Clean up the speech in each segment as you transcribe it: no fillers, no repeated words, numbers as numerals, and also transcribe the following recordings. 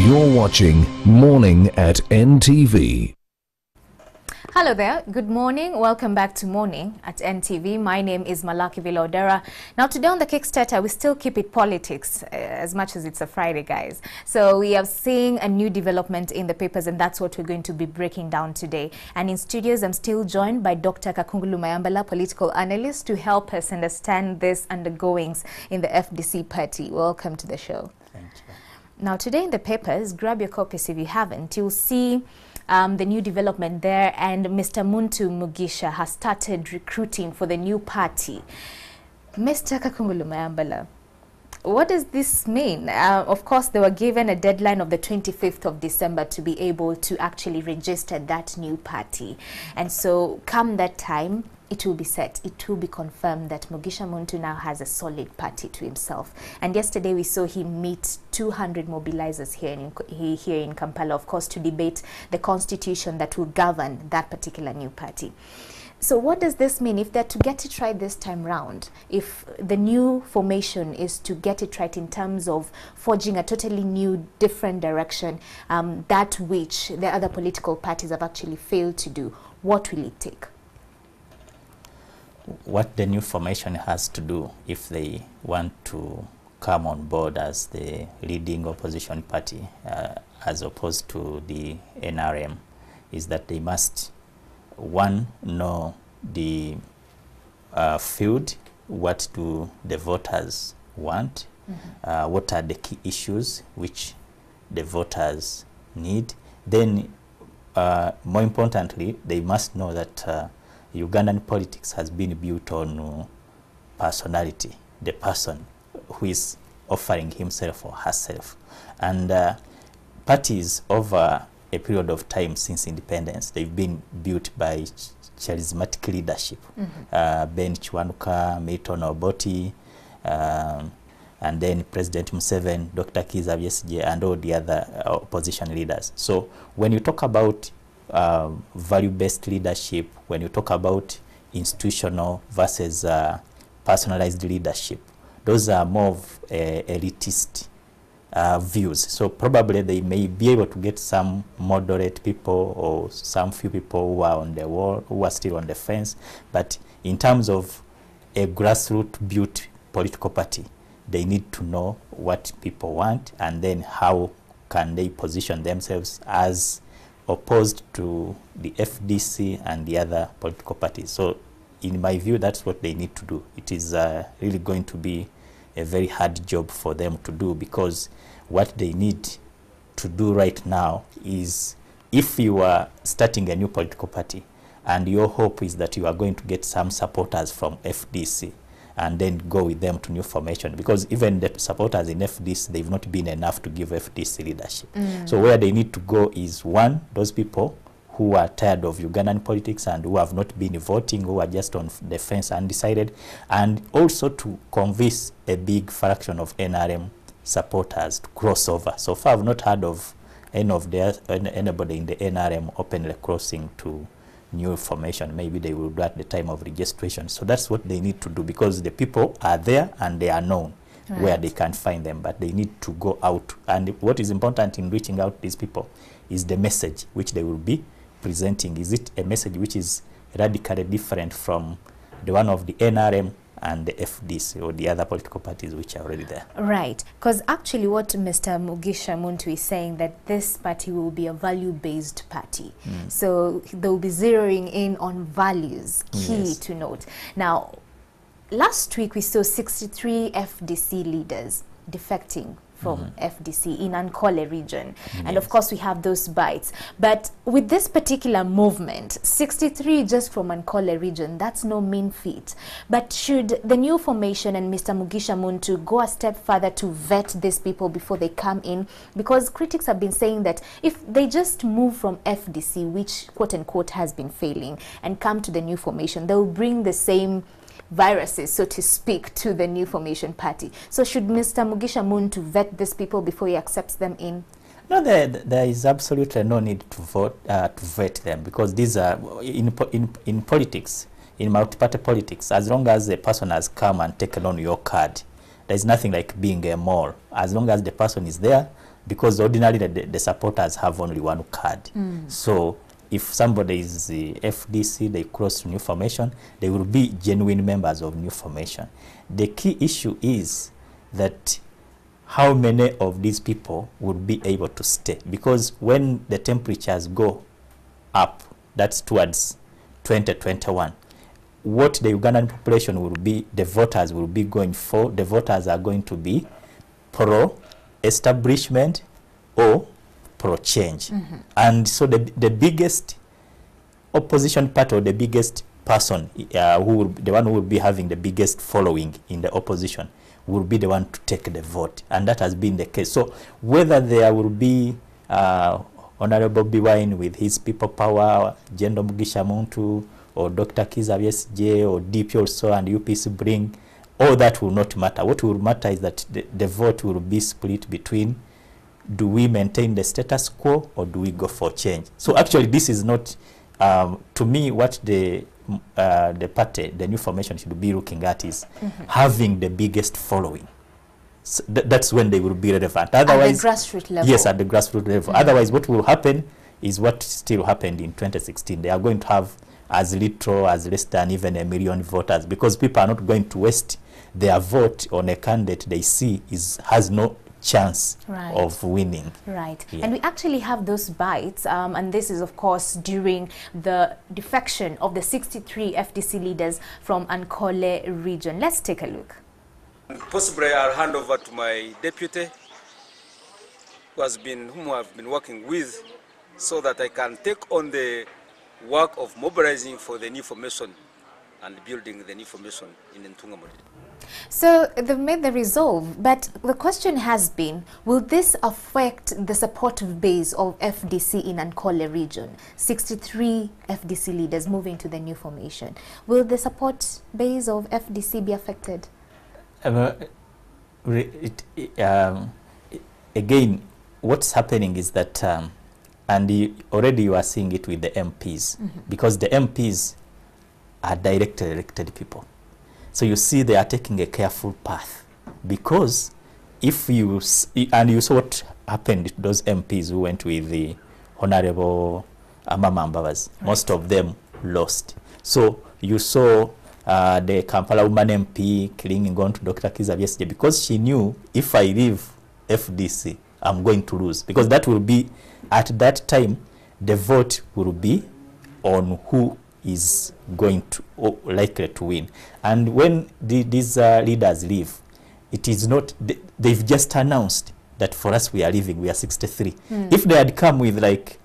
You're watching Morning at NTV. Hello there, good morning, welcome back to Morning at NTV. My name is Malaki Vilodera. Now today on the Kickstarter, we still keep it politics as much as it's a Friday, guys. So we are seeing a new development in the papers, and that's what we're going to be breaking down today. And in studios, I'm still joined by Dr. Kakungulu Mayambala, political analyst, to help us understand this undergoings in the FDC party. Welcome to the show. Thank you. Now today in the papers, grab your copies if you haven't. You'll see the new development there, and Mr. Muntu Mugisha has started recruiting for the new party. Mr. Kakungulu Mayambala, what does this mean? Of course, they were given a deadline of the 25th of December to be able to actually register that new party. And so come that time, it will be set, it will be confirmed that Mugisha Muntu now has a solid party to himself. And yesterday we saw him meet 200 mobilizers here in Kampala, of course, to debate the constitution that will govern that particular new party. So what does this mean if they're to get it right this time round? If the new formation is to get it right in terms of forging a totally new, different direction, that which the other political parties have actually failed to do, what will it take? What the new formation has to do if they want to come on board as the leading opposition party, as opposed to the NRM, is that they must, one, know the field, what do the voters want, what are the key issues which the voters need. Then, more importantly, they must know that Ugandan politics has been built on personality, the person who is offering himself or herself. And parties over a period of time since independence, they've been built by charismatic leadership. Ben Chwanuka, Milton Obote, and then President Museveni, Dr. Kizza Besigye, and all the other opposition leaders. So when you talk about value-based leadership, when you talk about institutional versus personalized leadership, those are more of elitist views. So probably they may be able to get some moderate people or some few people who are on the wall, who are still on the fence. But in terms of a grassroots built political party, they need to know what people want, and then how can they position themselves as opposed to the FDC and the other political parties. So in my view, that's what they need to do. It is really going to be a very hard job for them to do, because what they need to do right now is, if you are starting a new political party and your hope is that you are going to get some supporters from FDC and then go with them to new formation, because even the supporters in FDC, they've not been enough to give FDC leadership. So where they need to go is, one, those people who are tired of Ugandan politics and who have not been voting, who are just on the fence undecided, and also to convince a big fraction of NRM supporters to cross over. So far, I've not heard of anybody in the NRM openly crossing to new formation. Maybe they will do at the time of registration. So that's what they need to do, because the people are there and they are known where they can find them, but they need to go out. And what is important in reaching out to these people is the message which they will be presenting. Is it a message which is radically different from the one of the NRM and the FDC or the other political parties which are already there? Right, because actually what Mr. Mugisha Muntu is saying, that this party will be a value-based party. So they'll be zeroing in on values, key to note. Now, last week we saw 63 FDC leaders defecting from FDC in Ankole region. And of course we have those bites. But with this particular movement, 63 just from Ankole region, that's no mean feat. But should the new formation and Mr. Mugisha Muntu go a step further to vet these people before they come in? Because critics have been saying that if they just move from FDC, which quote unquote has been failing, and come to the new formation, they'll bring the same viruses, so to speak, to the new formation party. So should Mr. Mugisha Muntu vet these people before he accepts them in? No, there is absolutely no need to vet them, because these are in politics, in multi-party politics. As long as the person has come and taken on your card, there is nothing like being a mole. As long as the person is there, because ordinarily the supporters have only one card. So if somebody is the FDC, they cross to new formation, they will be genuine members of new formation. The key issue is that how many of these people would be able to stay, because when the temperatures go up, that's towards 2021, what the Ugandan population will be, the voters will be going for, the voters are going to be pro-establishment or pro-change. And so the biggest opposition party, or the biggest person, the one who will be having the biggest following in the opposition, will be the one to take the vote. And that has been the case. So whether there will be Honorable Biwine with his people power, General Mugisha Muntu, or Dr. Kiza BSJ, or DP also, and UPC bring, all that will not matter. What will matter is that the vote will be split between, do we maintain the status quo or do we go for change? So actually this is not, to me, what the party, the new formation should be looking at is having the biggest following. So that's when they will be relevant. Otherwise, at the grassroots level. Yes, at the grassroots level. Otherwise, what will happen is what still happened in 2016. They are going to have as little as less than even 1 million voters, because people are not going to waste their vote on a candidate they see has no chance of winning. Right. Yeah. And we actually have those bites, and this is of course during the defection of the 63 FDC leaders from Ankole region. Let's take a look. Possibly I'll hand over to my deputy, whom I've been working with, so that I can take on the work of mobilizing for the new formation and building the new formation in Ntungamuli. So they've made the resolve, but the question has been, will this affect the supportive base of FDC in Ankole region? 63 FDC leaders moving to the new formation. Will the support base of FDC be affected? Again, what's happening is that, already you are seeing it with the MPs, because the MPs are directly elected people. So you see they are taking a careful path, because if you saw what happened to those MPs who went with the Honorable Amama Mbabas, most of them lost. So you saw the Kampala woman MP clinging on to Dr. Kiza BSJ, because she knew, if I leave FDC, I'm going to lose, because that will be, at that time, the vote will be on who is going to, likely to win. And when these leaders leave, it is not, they've just announced that for us we are leaving, we are 63. If they had come with like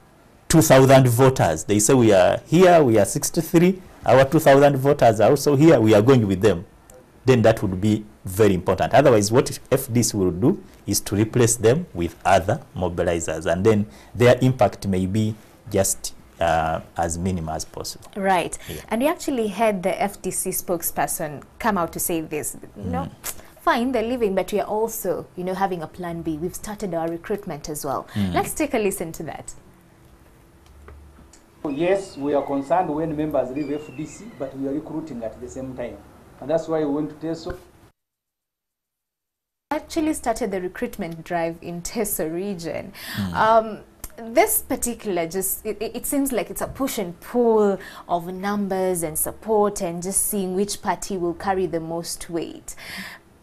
2,000 voters, they say we are here, we are 63, our 2,000 voters are also here, we are going with them, then that would be very important. Otherwise, what FDC will do is to replace them with other mobilizers, and then their impact may be just as minimal as possible. Right. Yeah. And we actually had the FDC spokesperson come out to say this, you know, fine, they're leaving, but we are also, you know, having a plan B. We've started our recruitment as well. Let's take a listen to that. Yes, we are concerned when members leave FDC, but we are recruiting at the same time. And that's why we went to Teso. Actually started the recruitment drive in Teso region. This particular, it seems like it's a push and pull of numbers and support and just seeing which party will carry the most weight.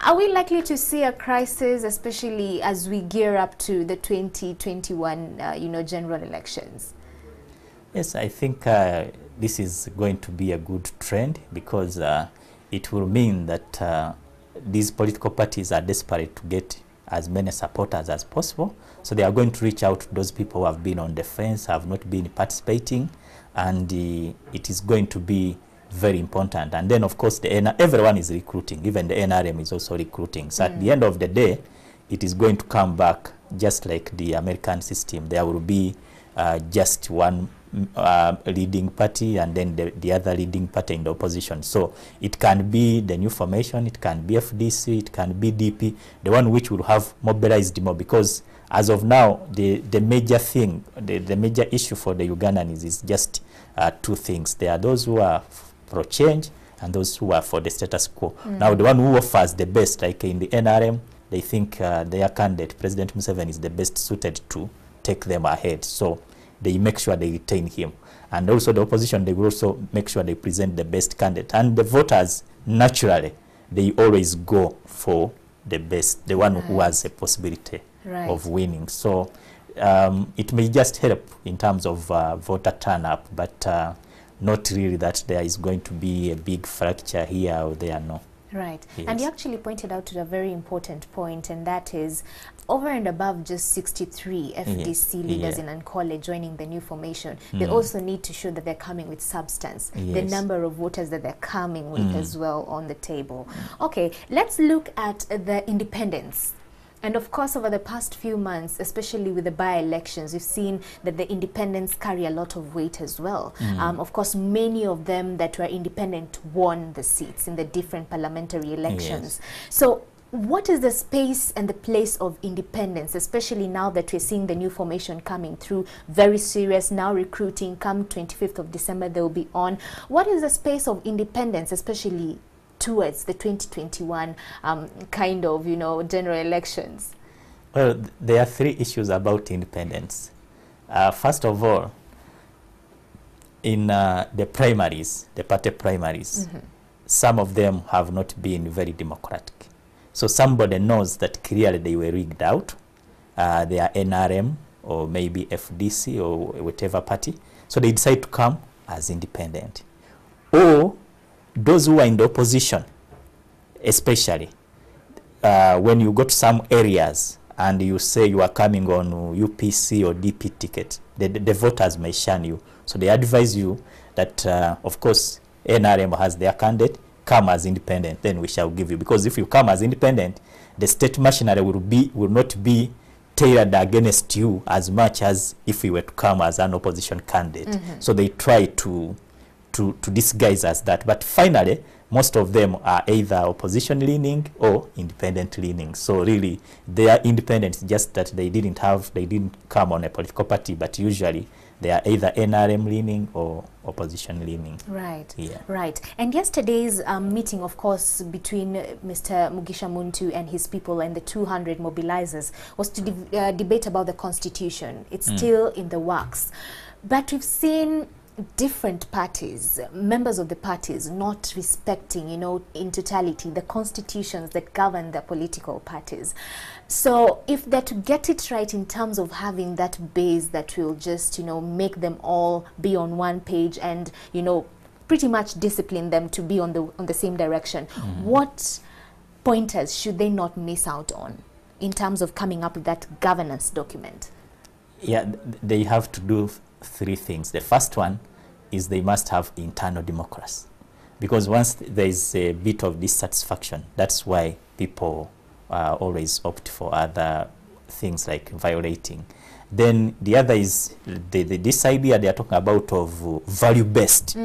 Are we likely to see a crisis, especially as we gear up to the 2021 you know, general elections? Yes, I think this is going to be a good trend, because it will mean that these political parties are desperate to get as many supporters as possible. So they are going to reach out to those people who have been on the fence, have not been participating, and it is going to be very important. And then, of course, everyone is recruiting. Even the NRM is also recruiting. So at the end of the day, it is going to come back just like the American system. There will be just one leading party and then the other leading party in the opposition. So it can be the new formation, it can be FDC, it can be DP, the one which will have mobilized more, because as of now, the major thing, the major issue for the Ugandans is just two things. There are those who are for change and those who are for the status quo. Now, the one who offers the best, like in the NRM, they think their candidate, President Museveni, is the best suited to take them ahead. So they make sure they retain him. And also the opposition, they will also make sure they present the best candidate. And the voters, naturally, they always go for the best, the one who has a possibility of winning. So it may just help in terms of voter turn-up, but not really that there is going to be a big fracture here or there, no. Right. Yes. And you actually pointed out to a very important point, and that is over and above just 63 FDC leaders in Ankole joining the new formation, they also need to show that they're coming with substance, the number of voters that they're coming with as well on the table. Okay, let's look at the independents. And of course, over the past few months, especially with the by-elections, we've seen that the independents carry a lot of weight as well. Of course, many of them that were independent won the seats in the different parliamentary elections. So what is the space and the place of independence, especially now that we're seeing the new formation coming through, very serious, now recruiting, come 25th of December, they'll be on. What is the space of independence, especially towards the 2021 kind of, you know, general elections? Well, there are three issues about independence. First of all, in the primaries, the party primaries, some of them have not been very democratic. So somebody knows that clearly they were rigged out. They are NRM or maybe FDC or whatever party. So they decide to come as independent. Or those who are in the opposition, especially when you go to some areas and you say you are coming on UPC or DP ticket, the voters may shun you. So they advise you that, of course, NRM has their candidate, come as independent, then we shall give you. Because if you come as independent, the state machinery will not be tailored against you as much as if you were to come as an opposition candidate. So they try to disguise as that. But finally, most of them are either opposition leaning or independent leaning. So really, they are independent, just that they didn't come on a political party, but usually they are either NRM leaning or opposition leaning. Right, right. And yesterday's meeting, of course, between Mr. Mugisha Muntu and his people and the 200 mobilizers was to debate about the constitution. It's still in the works. But we've seen different parties, members of the parties, not respecting, you know, in totality, the constitutions that govern the political parties. So if they're to get it right in terms of having that base that will just, you know, make them all be on one page and, you know, pretty much discipline them to be on the same direction, what pointers should they not miss out on in terms of coming up with that governance document? Yeah, they have to do three things. The first one is they must have internal democracy, because once there is a bit of dissatisfaction, that's why people always opt for other things like violating. Then the other is this idea they are talking about of value-based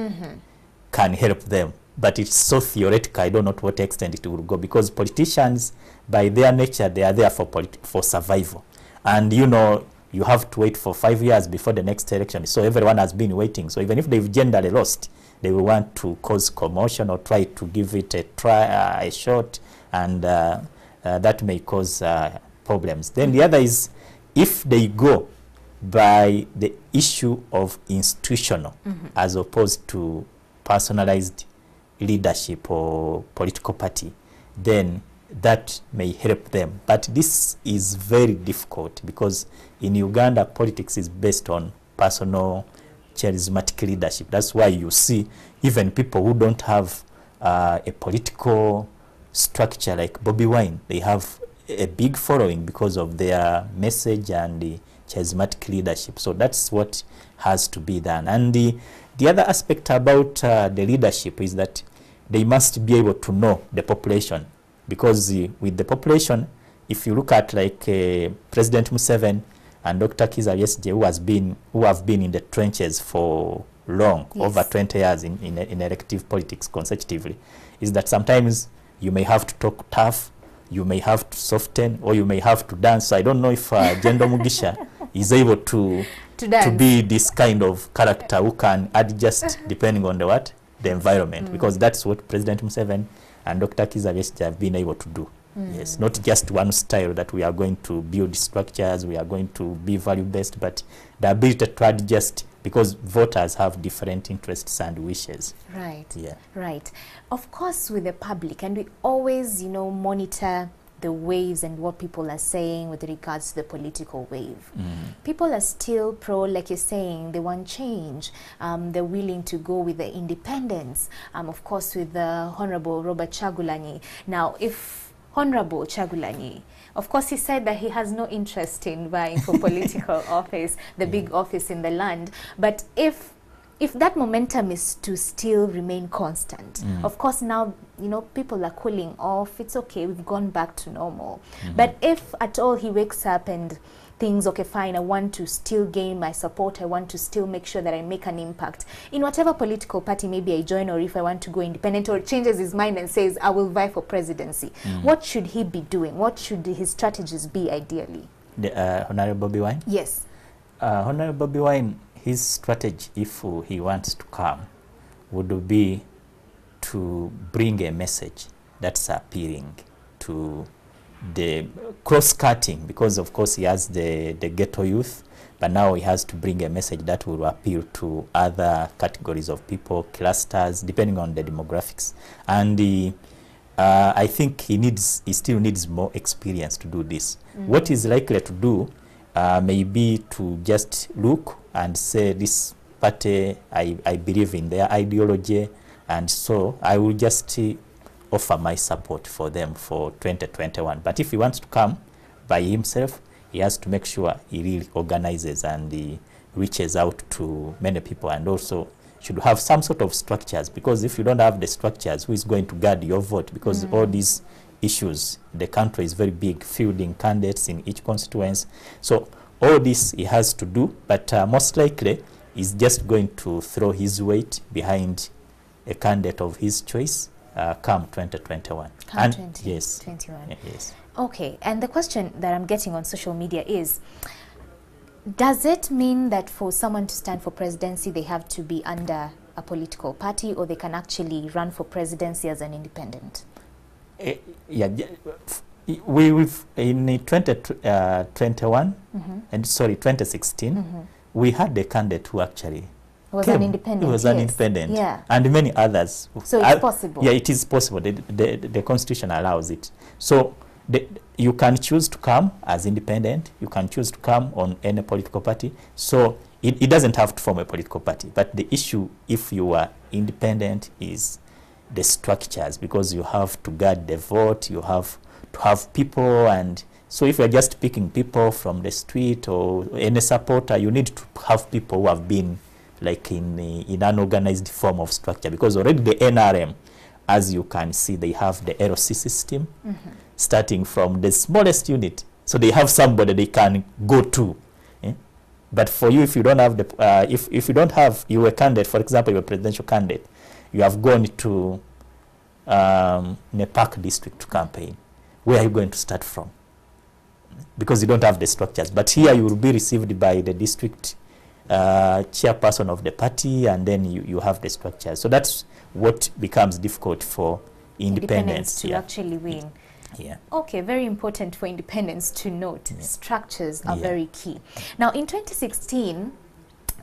can help them, but it's so theoretical. I don't know to what extent it will go, because politicians, by their nature, they are there for survival. And you know, you have to wait for 5 years before the next election. So everyone has been waiting. So even if they've generally lost, they will want to cause commotion or try to give it a shot, and that may cause problems. Then the other is, if they go by the issue of institutional as opposed to personalized leadership or political party, then that may help them. But this is very difficult, because in Uganda, politics is based on personal charismatic leadership. That's why you see even people who don't have a political structure like Bobi Wine, they have a big following because of their message and the charismatic leadership. So that's what has to be done. And the other aspect about the leadership is that they must be able to know the population. Because with the population, if you look at like President Museveni and Dr. Kizza Besigye, who have been in the trenches for long, over 20 years in elective politics consecutively, is that sometimes you may have to talk tough, you may have to soften, or you may have to dance. So I don't know if Jendo Mugisha is able to be this kind of character who can adjust depending on the environment, because that's what President Museveni and Dr. Kizza Besigye have been able to do. Yes, not just one style that we are going to build structures, we are going to be value-based, but the ability to adjust, because voters have different interests and wishes. Right. Yeah. Right. Of course, with the public, and we always, you know, monitor the waves and what people are saying with regards to the political wave. People are still pro, like you're saying, they want change. They're willing to go with the independence. Of course, with the Honorable Robert Chagulanyi. Now, if Honorable Chagulanyi, of course, he said that he has no interest in vying for political office, the big office in the land. But if that momentum is to still remain constant, of course, now, you know, people are cooling off. It's okay, we've gone back to normal. But if at all he wakes up and thinks, okay, fine, I want to still gain my support, I want to still make sure that I make an impact in whatever political party maybe I join, or if I want to go independent, or changes his mind and says, I will vie for presidency, what should he be doing? What should his strategies be ideally? The Honorable Bobby Wine? Yes. Honorable Bobby Wine, his strategy, if he wants to come, would be to bring a message that's appealing to the cross-cutting, because of course he has the ghetto youth, but now he has to bring a message that will appeal to other categories of people, clusters, depending on the demographics. And I think he still needs more experience to do this. What he's likely to do may be to just look and say, this party, I believe in their ideology, and so I will just offer my support for them for 2021. But if he wants to come by himself, he has to make sure he really organizes and he reaches out to many people, and also should have some sort of structures, because if you don't have the structures, who is going to guard your vote? Because all these issues, the country is very big, fielding candidates in each constituency. So all this he has to do, but most likely he's just going to throw his weight behind a candidate of his choice come 2021. Come 2021. Yes. Yes. Okay, and the question that I'm getting on social media is, does it mean that for someone to stand for presidency, they have to be under a political party, or they can actually run for presidency as an independent? Yeah, we've in 2021 and 2016, we had a candidate who actually was an independent. He was an independent, yeah, and many others. So it's possible. Yeah, it is possible. The Constitution allows it. So you can choose to come as independent. You can choose to come on any political party. So it doesn't have to form a political party. But the issue, if you are independent, is the structures, because you have to guard the vote. You have to have people, and so if you're just picking people from the street or any supporter, you need to have people who have been like in an organized form of structure, because already the NRM, as you can see, they have the LC system, starting from the smallest unit. So they have somebody they can go to. But for you, if you don't have the, if you don't have, you a candidate, for example, you're a presidential candidate, you have gone to Nepak district to campaign. Where are you going to start from? Because you don't have the structures. But here you will be received by the district chairperson of the party, and then you have the structures. So that's what becomes difficult for independents to actually win. Yeah. Okay, very important for independents to note. Structures are very key. Now, in 2016,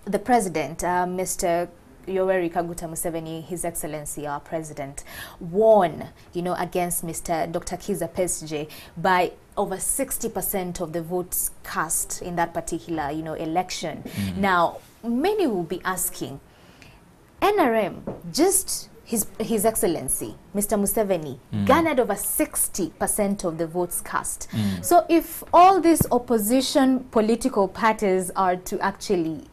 the president, Mr. Yoweri Kaguta Museveni, His Excellency, our president, won, against Mr. Dr. Kizza Besigye by over 60% of the votes cast in that particular, election. Now, many will be asking, NRM, just His Excellency, Mr. Museveni, garnered over 60% of the votes cast. So if all these opposition political parties are to actually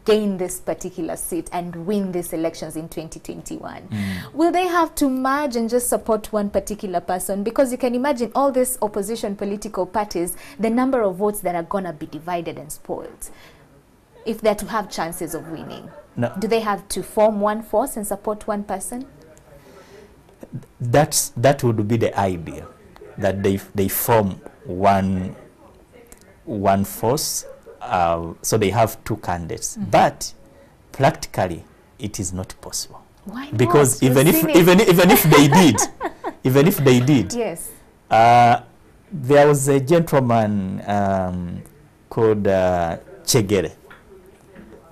gain this particular seat and win these elections in 2021, will they have to merge and just support one particular person? Because you can imagine all these opposition political parties, the number of votes that are going to be divided and spoiled if they're to have chances of winning. No. Do they have to form one force and support one person? That would be the idea, that they form one force. So they have two candidates, but practically it is not possible. Why not? Because even if they did, Yes. There was a gentleman called Chegere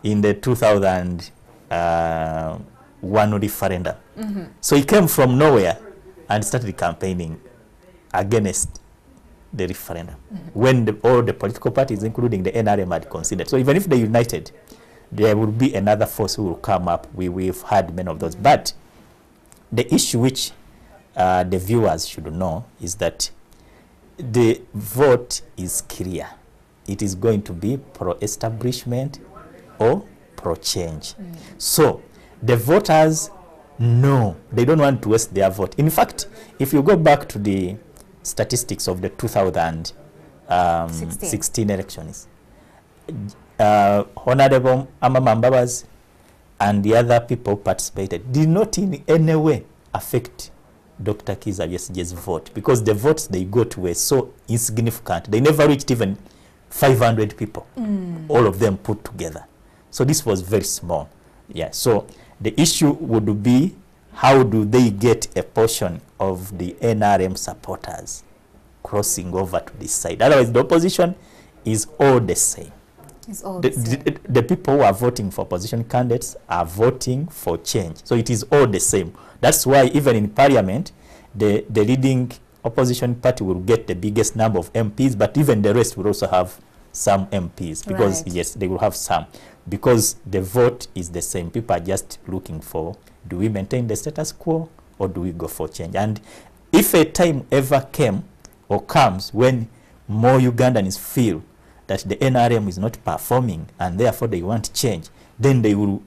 in the 2001 referendum. So he came from nowhere and started campaigning against the referendum when all the political parties, including the NRM, had considered. So even if they united, there will be another force who will come up. We've had many of those. But the issue which the viewers should know is that the vote is clear. It is going to be pro-establishment or pro-change. So the voters know they don't want to waste their vote. In fact, if you go back to the statistics of the 2016 elections, Honorable Amamambabas and the other people who participated did not in any way affect Dr. Kizza Besye's vote, because the votes they got were so insignificant. They never reached even 500 people, all of them put together. So this was very small. Yeah. So the issue would be, how do they get a portion of the NRM supporters crossing over to this side? Otherwise, the opposition is all the same. It's all the same. The people who are voting for opposition candidates are voting for change. So it is all the same. That's why even in parliament, the leading opposition party will get the biggest number of MPs, but even the rest will also have some MPs, because yes, they will have some, because the vote is the same. People are just looking for, do we maintain the status quo or do we go for change? And if a time ever came or comes when more Ugandans feel that the NRM is not performing and therefore they want change, then they will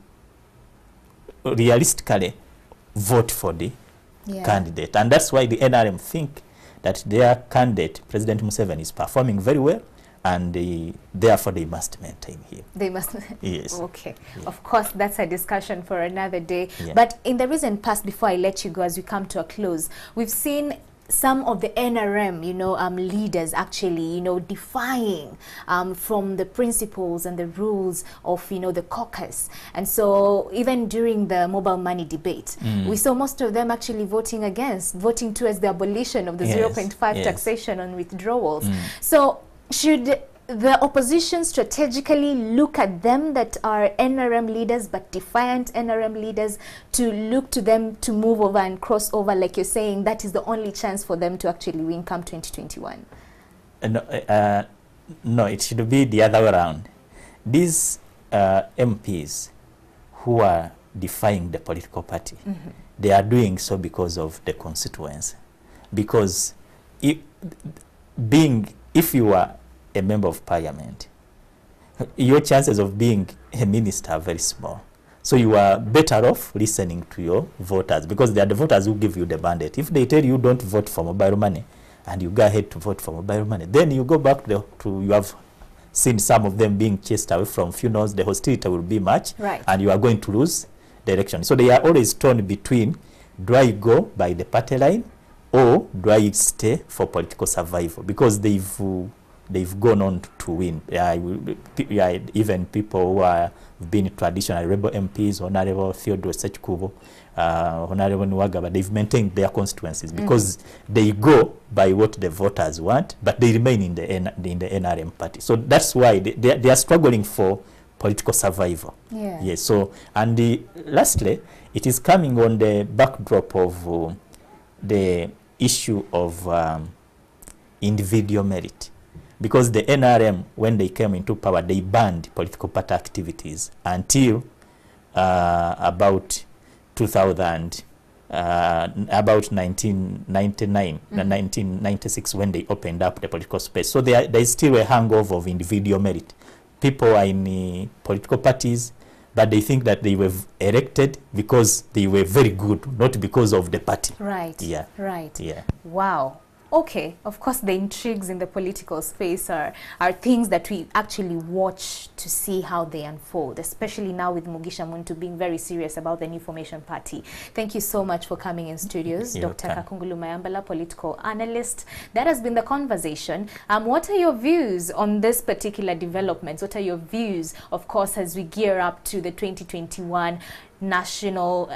realistically vote for the candidate. And that's why the NRM think that their candidate, President Museveni, is performing very well, and therefore they must maintain him. They must. Yes. Okay. Yeah. Of course, that's a discussion for another day. Yeah. But in the recent past, before I let you go, as we come to a close, we've seen some of the NRM, leaders actually, defying from the principles and the rules of, the caucus. And so even during the mobile money debate, we saw most of them actually voting towards the abolition of the 0.5 taxation on withdrawals. So should the opposition strategically look at them that are NRM leaders, but defiant NRM leaders, to look to them to move over and cross over, like you're saying, that is the only chance for them to actually win come 2021? No, it should be the other way around. These MPs who are defying the political party, they are doing so because of the constituency. Because if you are a member of parliament, your chances of being a minister are very small. So you are better off listening to your voters, because they are the voters who give you the mandate. If they tell you don't vote for mobile money and you go ahead to vote for mobile money, then you go back to you have seen some of them being chased away from funerals, the hostility will be much, and you are going to lose the election. So they are always torn between, do I go by the party line or do I stay for political survival? Because they've gone on to win. Even people who have been traditional rebel MPs, Honorable Theodore Sechkubo, Honorable Nwagaba, they've maintained their constituencies because they go by what the voters want, but they remain in the NRM party. So that's why they are struggling for political survival. Yeah. Yes. So, and lastly, it is coming on the backdrop of the issue of individual merit. Because the NRM, when they came into power, they banned political party activities until about 2000, about 1999, 1996, when they opened up the political space. So there is still a hangover of individual merit. People are in political parties, but they think that they were elected because they were very good, not because of the party. Right. Yeah. Right. Yeah. Wow. Okay, of course the intrigues in the political space are things that we actually watch to see how they unfold, especially now with Mugisha Muntu being very serious about the New Formation Party. Thank you so much for coming in studios, Dr. Kakungulu Mayambala, political analyst. That has been the conversation. What are your views on this particular development? What are your views, of course, as we gear up to the 2021 national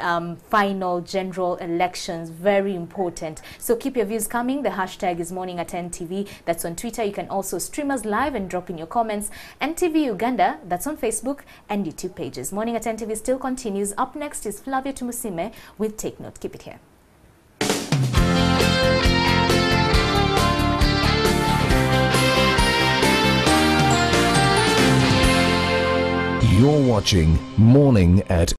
final general elections. Very important. So keep your views coming. The hashtag is Morning at NTV. That's on Twitter. You can also stream us live and drop in your comments. NTV Uganda, that's on Facebook and YouTube pages. Morning at NTV still continues. Up next is Flavia Tumusime with Take Note. Keep it here. You're watching Morning at